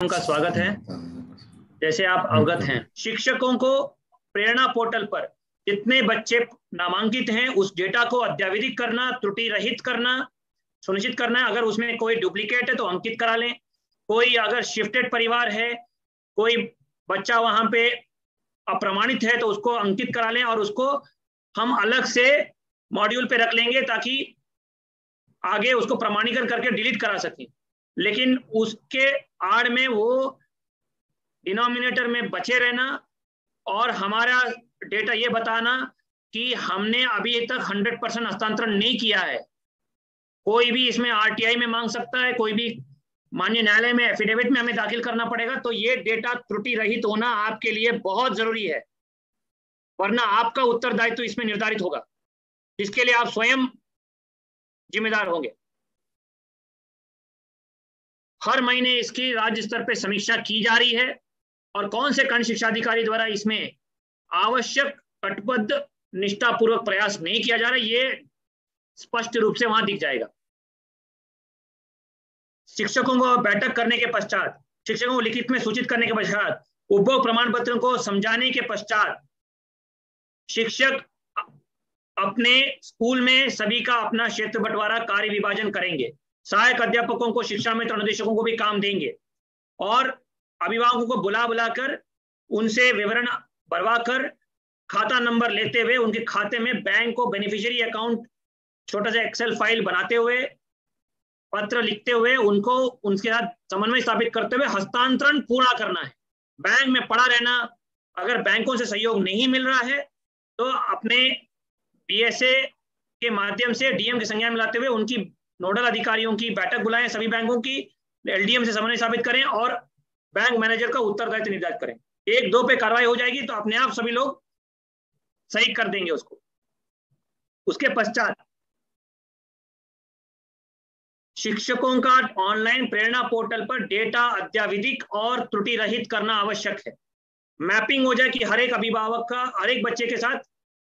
का स्वागत है। जैसे आप अवगत हैं, शिक्षकों को प्रेरणा पोर्टल पर जितने बच्चे नामांकित हैं उस डेटा को अद्यतन करना, त्रुटि रहित करना, सुनिश्चित करना है। अगर उसमें कोई डुप्लीकेट है तो अंकित करा लें। कोई अगर शिफ्टेड परिवार है, कोई बच्चा वहां पे अप्रमाणित है तो उसको अंकित करा लें और उसको हम अलग से मॉड्यूल पे रख लेंगे ताकि आगे उसको प्रमाणीकरण करके डिलीट करा सकें। लेकिन उसके आड़ में वो डिनोमिनेटर में बचे रहना और हमारा डेटा ये बताना कि हमने अभी तक 100% हस्तांतरण नहीं किया है। कोई भी इसमें आरटीआई में मांग सकता है, कोई भी माननीय न्यायालय में एफिडेविट में हमें दाखिल करना पड़ेगा। तो ये डेटा त्रुटि रहित होना आपके लिए बहुत जरूरी है, वरना आपका उत्तरदायित्व तो इसमें निर्धारित होगा, जिसके लिए आप स्वयं जिम्मेदार होंगे। हर महीने इसकी राज्य स्तर पर समीक्षा की जा रही है और कौन से खंड शिक्षा अधिकारी द्वारा इसमें आवश्यक कटिबद्ध निष्ठापूर्वक प्रयास नहीं किया जा रहा है, ये स्पष्ट रूप से वहां दिख जाएगा। शिक्षकों को बैठक करने के पश्चात, शिक्षकों को लिखित में सूचित करने के पश्चात, उपभोग प्रमाण पत्र को समझाने के पश्चात शिक्षक अपने स्कूल में सभी का अपना क्षेत्र बंटवारा कार्य विभाजन करेंगे। सहायक अध्यापकों को, शिक्षा मित्र अनुदेशकों को भी काम देंगे और अभिभावकों को बुला बुलाकर उनसे विवरण भरवाकर खाता नंबर लेते हुए उनके खाते में बैंक को बेनिफिशियरी अकाउंट छोटा सा एक्सेल फाइल बनाते हुए, पत्र लिखते हुए उनको उनके साथ समन्वय स्थापित करते हुए हस्तांतरण पूरा करना है। बैंक में पड़ा रहना, अगर बैंकों से सहयोग नहीं मिल रहा है तो अपने बीएसए के माध्यम से डीएम के संज्ञान में लाते हुए उनकी नोडल अधिकारियों की बैठक बुलाएं, सभी बैंकों की, एलडीएम से समन्वय स्थापित करें और बैंक मैनेजर का उत्तरदायित्व निर्धारित करें। 1-2 पे कार्रवाई हो जाएगी तो अपने आप सभी लोग सही कर देंगे उसको। उसके पश्चात शिक्षकों का ऑनलाइन प्रेरणा पोर्टल पर डेटा अद्यतन और त्रुटि रहित करना आवश्यक है। मैपिंग हो जाए कि हर एक अभिभावक का, हर एक बच्चे के साथ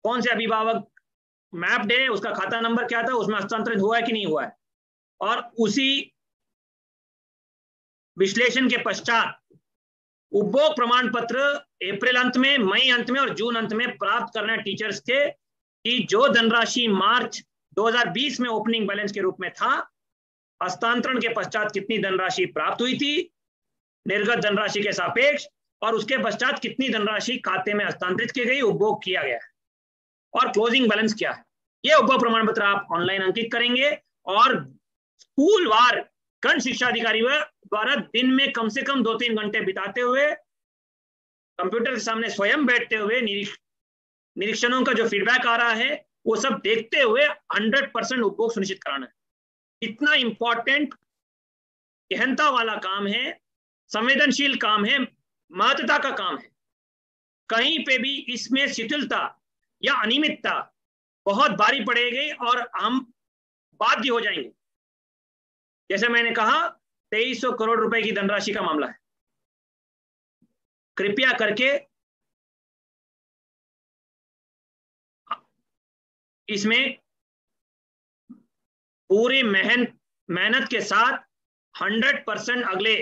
कौन से अभिभावक मैप्ड है, उसका खाता नंबर क्या था, उसमें हस्तांतरित हुआ है कि नहीं हुआ है। और उसी विश्लेषण के पश्चात उपभोग प्रमाण पत्र अप्रैल अंत में, मई अंत में और जून अंत में प्राप्त करना है टीचर्स के कि जो धनराशि मार्च 2020 में ओपनिंग बैलेंस के रूप में था, हस्तांतरण के पश्चात कितनी धनराशि प्राप्त हुई थी निर्गत धनराशि के सापेक्ष, और उसके पश्चात कितनी धनराशि खाते में हस्तांतरित की गई, उपभोग किया गया है और क्लोजिंग बैलेंस क्या है। यह उपभोग प्रमाण पत्र आप ऑनलाइन अंकित करेंगे और स्कूल वार खंड शिक्षा अधिकारी द्वारा दिन में कम से कम 2-3 घंटे बिताते हुए कंप्यूटर के सामने स्वयं बैठते हुए निरीक्षणों का जो फीडबैक आ रहा है वो सब देखते हुए 100% उपभोग सुनिश्चित कराना है। इतना इंपॉर्टेंट, गहनता वाला काम है, संवेदनशील काम है, महत्वता का काम है। कहीं पे भी इसमें शिथिलता या अनियमितता बहुत भारी पड़ेगी और हम बाध्य हो जाएंगे। जैसे मैंने कहा 2300 करोड़ रुपए की धनराशि का मामला है। कृपया करके इसमें पूरी मेहनत के साथ 100% अगले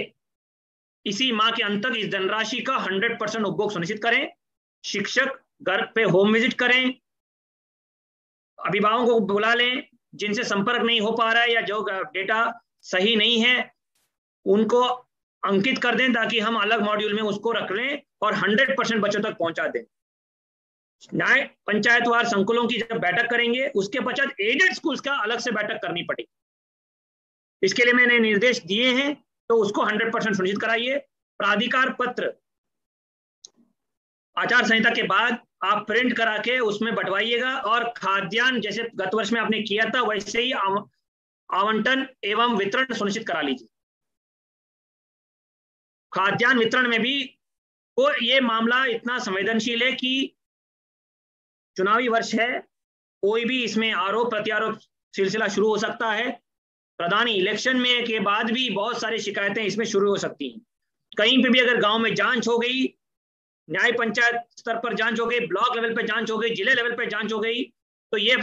इसी माह के अंत तक इस धनराशि का 100% उपभोग सुनिश्चित करें। शिक्षक घर पे होम विजिट करें, अभिभावकों को बुला लें जिनसे संपर्क नहीं हो पा रहा है या जो डेटा सही नहीं है उनको अंकित कर दें ताकि हम अलग मॉड्यूल में उसको रख लें और 100% बच्चों तक पहुंचा दें। न्याय पंचायतवार संकुलों की जब बैठक करेंगे उसके पश्चात एडेड स्कूल्स का अलग से बैठक करनी पड़ेगी। इसके लिए मैंने निर्देश दिए हैं तो उसको 100% सुनिश्चित कराइए। प्राधिकार पत्र आचार संहिता के बाद आप प्रिंट करा के उसमें बंटवाइएगा और खाद्यान्न जैसे गत वर्ष में आपने किया था वैसे ही आवंटन एवं वितरण सुनिश्चित करा लीजिए। खाद्यान्न वितरण में भी वो ये मामला इतना संवेदनशील है कि चुनावी वर्ष है, कोई भी इसमें आरोप प्रत्यारोप सिलसिला शुरू हो सकता है। प्रधानी इलेक्शन में के बाद भी बहुत सारी शिकायतें इसमें शुरू हो सकती हैं। कहीं पे भी अगर गांव में जांच हो गई, न्याय पंचायत स्तर पर जांच हो गई, ब्लॉक लेवल पर जांच हो गई, जिले लेवल पर जांच हो गई, तो ये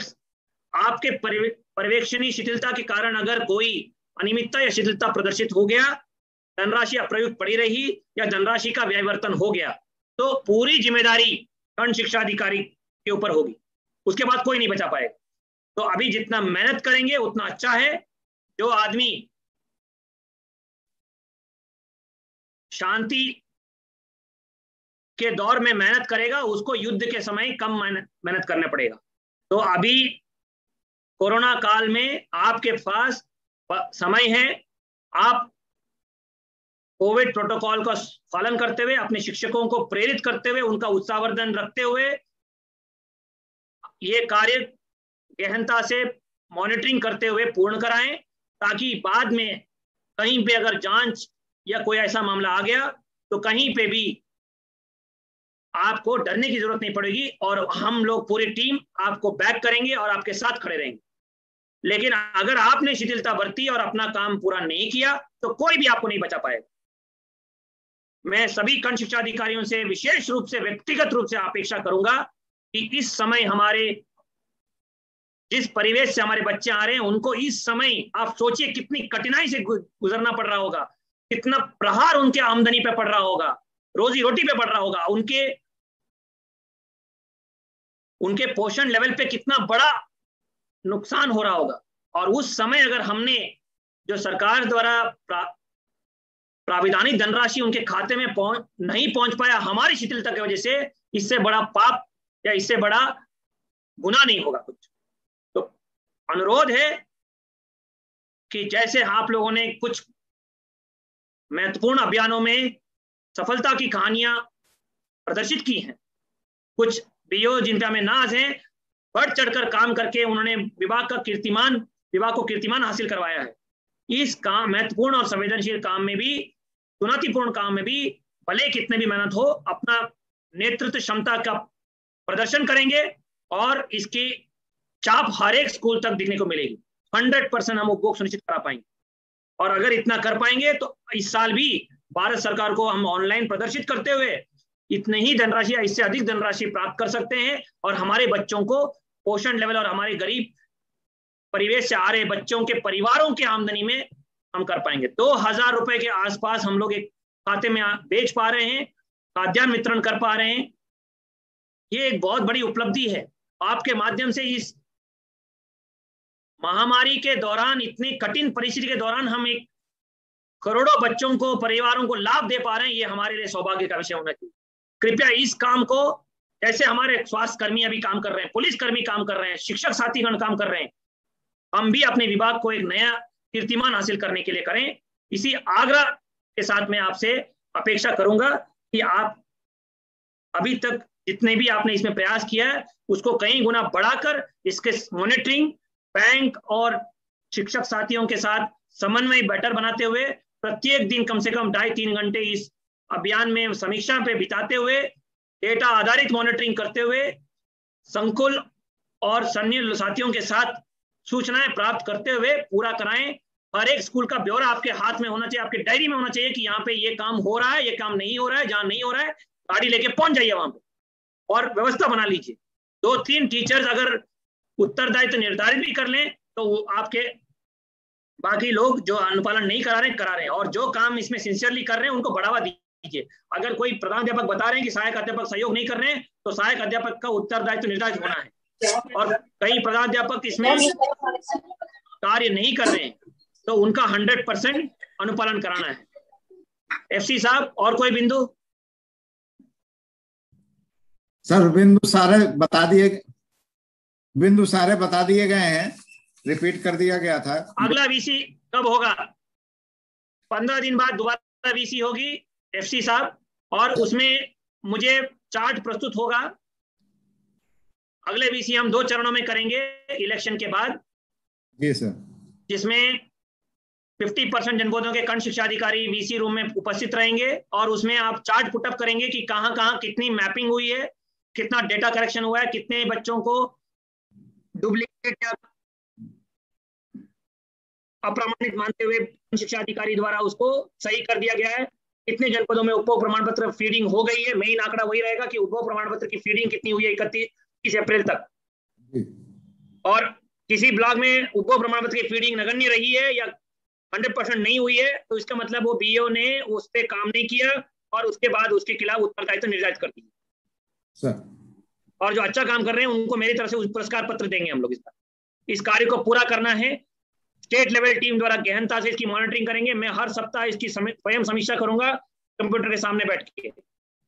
आपके पर्यवेक्षणीय शिथिलता के कारण अगर कोई अनियमितता या शिथिलता प्रदर्शित हो गया धनराशि अप्रयुक्त पड़ी रही या धनराशि का व्ययवर्तन हो गया तो पूरी जिम्मेदारी खंड शिक्षा अधिकारी के ऊपर होगी, उसके बाद कोई नहीं बचा पाएगा। तो अभी जितना मेहनत करेंगे उतना अच्छा है। जो आदमी शांति के दौर में मेहनत करेगा उसको युद्ध के समय कम मेहनत करना पड़ेगा। तो अभी कोरोना काल में आपके पास समय है, आप कोविड प्रोटोकॉल का पालन करते हुए, अपने शिक्षकों को प्रेरित करते हुए, उनका उत्साहवर्धन रखते हुए ये कार्य गहनता से मॉनिटरिंग करते हुए पूर्ण कराएं, ताकि बाद में कहीं पे अगर जांच या कोई ऐसा मामला आ गया तो कहीं पे भी आपको डरने की जरूरत नहीं पड़ेगी और हम लोग पूरी टीम आपको बैक करेंगे और आपके साथ खड़े रहेंगे। लेकिन अगर आपने शिथिलता बरती और अपना काम पूरा नहीं किया तो कोई भी आपको नहीं बचा पाएगा। मैं सभी खंड शिक्षा अधिकारियों से विशेष रूप से, व्यक्तिगत रूप से अपेक्षा करूंगा कि इस समय हमारे जिस परिवेश से हमारे बच्चे आ रहे हैं उनको इस समय आप सोचिए कितनी कठिनाई से गुजरना पड़ रहा होगा, कितना प्रहार उनके आमदनी पे पड़ रहा होगा, रोजी रोटी पे पड़ रहा होगा, उनके पोषण लेवल पे कितना बड़ा नुकसान हो रहा होगा। और उस समय अगर हमने जो सरकार द्वारा प्राविधानिक धनराशि उनके खाते में नहीं पहुंच पाया हमारी शिथिलता की वजह से, इससे बड़ा पाप या इससे बड़ा गुनाह नहीं होगा कुछ। तो अनुरोध है कि जैसे आप लोगों ने कुछ महत्वपूर्ण अभियानों में सफलता की कहानियां प्रदर्शित की हैं, कुछ बीओ जिन पे हमें नाज है, बढ़ चढ़कर काम करके उन्होंने विभाग को कीर्तिमान हासिल करवाया है। इस काम महत्वपूर्ण और संवेदनशील काम में भी, चुनौतीपूर्ण काम में भी भले कितने भी मेहनत हो, अपना नेतृत्व क्षमता का प्रदर्शन करेंगे और इसकी चाप हर एक स्कूल तक दिखने को मिलेगी। 100% हम उपभोग सुनिश्चित करा पाएंगे। और अगर इतना कर पाएंगे तो इस साल भी भारत सरकार को हम ऑनलाइन प्रदर्शित करते हुए इतने ही धनराशि या इससे अधिक धनराशि प्राप्त कर सकते हैं और हमारे बच्चों को पोषण लेवल और हमारे गरीब परिवेश से आ रहे बच्चों के परिवारों के आमदनी में हम कर पाएंगे। 2000 रुपए के आसपास हम लोग एक खाते में बेच पा रहे हैं, खाद्यान्न वितरण कर पा रहे हैं। ये एक बहुत बड़ी उपलब्धि है। आपके माध्यम से इस महामारी के दौरान, इतनी कठिन परिस्थिति के दौरान हम एक करोड़ों बच्चों को, परिवारों को लाभ दे पा रहे हैं। ये हमारे लिए सौभाग्य का विषय होना चाहिए। कृपया इस काम को, जैसे हमारे स्वास्थ्य कर्मी अभी काम कर रहे हैं, पुलिस कर्मी काम कर रहे हैं, शिक्षक साथीगण काम कर रहे हैं, हम भी अपने विभाग को एक नया कीर्तिमान हासिल करने के लिए करें। इसी आग्रह के साथ मैं आपसे अपेक्षा करूंगा कि आप अभी तक जितने भी आपने इसमें प्रयास किया है उसको कई गुना बढ़ाकर इसके मॉनिटरिंग, बैंक और शिक्षक साथियों के साथ समन्वय बेटर बनाते हुए प्रत्येक दिन कम से कम 2.5-3 घंटे इस अभियान में समीक्षा पे बिताते हुए, डेटा आधारित मॉनिटरिंग करते हुए, संकुल और सैन्य साथियों के साथ सूचनाएं प्राप्त करते हुए पूरा कराएं। हर एक स्कूल का ब्यौरा आपके हाथ में होना चाहिए, आपके डायरी में होना चाहिए कि यहाँ पे ये काम हो रहा है, ये काम नहीं हो रहा है। जहां नहीं हो रहा है गाड़ी लेके पहुंच जाइए वहां पे और व्यवस्था बना लीजिए। 2-3 टीचर्स अगर उत्तरदायित्व निर्धारित भी कर लें तो वो आपके बाकी लोग जो अनुपालन नहीं करा रहे हैं और जो काम इसमें सिंसियरली कर रहे हैं उनको बढ़ावा दीजिए। अगर कोई प्रधानाध्यापक बता रहे हैं कि सहायक अध्यापक सहयोग नहीं कर रहे हैं तो सहायक अध्यापक का उत्तरदायित्व निर्धारित होना है। और कई प्रधानाध्यापक इसमें कार्य नहीं कर रहे हैं तो उनका 100% अनुपालन कराना है। एफसी साहब और कोई बिंदु? सर बिंदु सारे बता दिए गए हैं, रिपीट कर दिया गया था। अगला वीसी कब होगा? 15 दिन बाद दोबारा वीसी होगी एफसी साहब, और उसमें मुझे चार्ट प्रस्तुत होगा। अगले वीसी हम 2 चरणों में करेंगे इलेक्शन के बाद। जी सर। जिसमें 50% जनपदों के खंड शिक्षा अधिकारी वीसी रूम में उपस्थित रहेंगे और उसमें आप चार्ट पुटअप करेंगे कि कहां कहां कितनी मैपिंग हुई है, कितना डेटा करेक्शन हुआ है, कितने बच्चों को डुप्लीकेट या अप्रमाणित मानते हुए शिक्षा अधिकारी द्वारा उसको सही कर दिया गया है, कितने जनपदों में उपभोग प्रमाण पत्र फीडिंग हो गई है। मेन आंकड़ा वही रहेगा कि उपभोग प्रमाण पत्र की फीडिंग कितनी हुई है 31 अप्रैल तक, और किसी ब्लॉक में उपभोग प्रमाण पत्र की फीडिंग नगण्य रही है या 100% नहीं हुई है तो इसका मतलब वो बीईओ ने उस पर काम नहीं किया और उसके बाद उसके खिलाफ उत्तरदायित्व निर्धारित कर दिया सर। और जो अच्छा काम कर रहे हैं उनको मेरी तरफ से पुरस्कार पत्र देंगे हम लोग। इस कार्य को पूरा करना है। स्टेट लेवल टीम द्वारा गहनता से इसकी मॉनिटरिंग करेंगे। मैं हर सप्ताह इसकी स्वयं समीक्षा करूंगा कंप्यूटर के सामने बैठ के।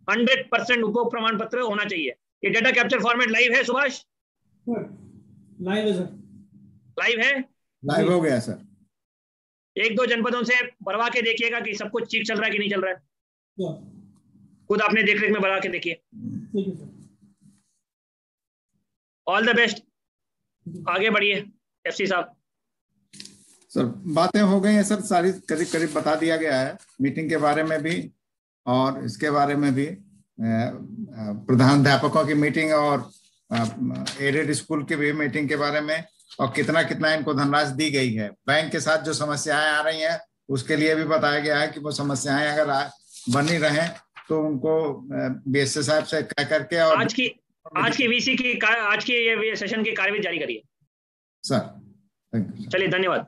100% उपभोग प्रमाण पत्र होना चाहिए। ये डेटा कैप्चर फॉर्मेट लाइव है सुभाष? लाइव है सर। लाइव है? लाइव हो गया सर। 1-2 जनपदों से भरवा के देखिएगा कि सब कुछ ठीक चल रहा है कि नहीं चल रहा है। खुद आपने देख रेख में भरवा के देखिए। ऑल द बेस्ट, आगे बढ़िए एफसी साहब। सर बातें हो गई हैं सर, सारी करीब करीब बता दिया गया है, मीटिंग के बारे में भी और इसके बारे में भी, प्रधानाध्यापकों की मीटिंग और एडेड स्कूल की भी मीटिंग के बारे में, और कितना कितना इनको धनराशि दी गई है। बैंक के साथ जो समस्याएं आ रही हैं उसके लिए भी बताया गया है कि वो समस्याएं अगर बनी रहें तो उनको बीएसए साहब से कह करके और आज की वीसी की आज के ये सेशन की कार्यवाही जारी करिए सर। चलिए धन्यवाद।